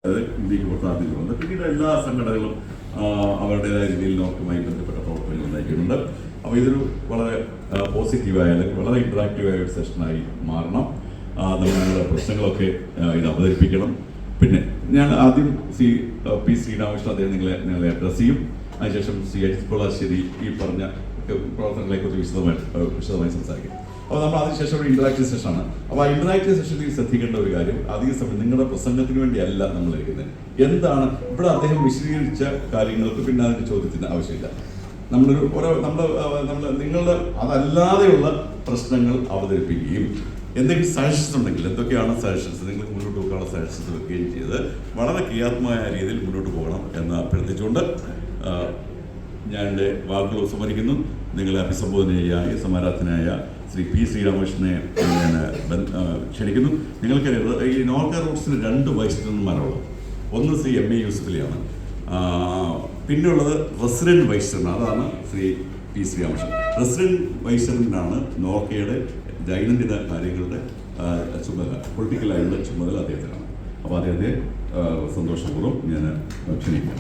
ഇന്ത്യക്ക് പുറത്താക്കിയിട്ടുണ്ട്. പിന്നീട് എല്ലാ സംഘടനകളും അവരുടേതായ രീതിയിൽ നോക്കുമായി ബന്ധപ്പെട്ട പ്രവർത്തനങ്ങൾ നയിക്കുന്നുണ്ട്. അപ്പോൾ ഇതൊരു വളരെ പോസിറ്റീവായ അല്ലെങ്കിൽ വളരെ ഇൻട്രാക്റ്റീവായ ഒരു സെഷനായി മാറണം. നമ്മുടെ പ്രശ്നങ്ങളൊക്കെ ഇത് അവതരിപ്പിക്കണം. പിന്നെ ഞാൻ ആദ്യം പി ശ്രീരാമകൃഷ്ണൻ അദ്ദേഹം നിങ്ങളെ അഡ്രസ് ചെയ്യും. അതിനുശേഷം അജിത് കൊളാശ്ശേരി ഈ പറഞ്ഞ പ്രവർത്തനങ്ങളെക്കുറിച്ച് വിശദമായി സംസാരിക്കും. അപ്പോൾ നമ്മൾ അതിനുശേഷം ഒരു ഇന്ററാക്റ്റീവ് സെഷനാണ്. അപ്പോൾ ആ ഇന്ററാക്റ്റീവ് സെഷനിൽ ശ്രദ്ധിക്കേണ്ട ഒരു കാര്യം, അധിക സമയം നിങ്ങളുടെ പ്രസംഗത്തിന് വേണ്ടിയല്ല നമ്മൾ ഇരിക്കുന്നത്. എന്താണ് ഇവിടെ അദ്ദേഹം വിശദീകരിച്ച കാര്യങ്ങൾക്ക് പിന്നെ അതിൻ്റെ ചോദ്യത്തിന് ആവശ്യമില്ല. നിങ്ങളുടെ അതല്ലാതെയുള്ള പ്രശ്നങ്ങൾ അവതരിപ്പിക്കുകയും എന്തെങ്കിലും സജഷൻസ് ഉണ്ടെങ്കിൽ എന്തൊക്കെയാണ് സജഷൻസ് നിങ്ങൾക്ക് മുന്നോട്ട് പോകാനുള്ള സജഷൻസ് വെക്കുകയും ചെയ്ത് വളരെ ക്രിയാത്മകമായ രീതിയിൽ മുന്നോട്ട് പോകണം എന്ന് അഭ്യർത്ഥിച്ചുകൊണ്ട് ഞാൻ എൻ്റെ വാക്കുകൾ ഉപസംഹരിക്കുന്നു. നിങ്ങളെ അഭിസംബോധന ചെയ്യുക സമാരാധനായ ശ്രീ പി ശ്രീരാമകൃഷ്ണനെ ഞാൻ ക്ഷണിക്കുന്നു. നിങ്ങൾക്കറിയാം, ഈ നോർക്ക റൂട്ട്സിന് 2 വൈസ് ചെയർമാനുള്ളത്. ഒന്ന് ശ്രീ എം എ യൂസഫലിയാണ്, പിന്നെയുള്ളത് റെസിഡൻറ്റ് വൈസ് ചെയർമാൻ, അതാണ് Shri P Sreeramakrishnan. Resident vice ചെയർമാനാണ് നോർക്കയുടെ ദൈനംദിന കാര്യങ്ങളുടെ ചുമതല, പൊളിറ്റിക്കലായുള്ള ചുമതല അദ്ദേഹത്തിനാണ്. അപ്പോൾ അദ്ദേഹത്തെ സന്തോഷപൂർവ്വം ഞാൻ ക്ഷണിക്കുന്നു.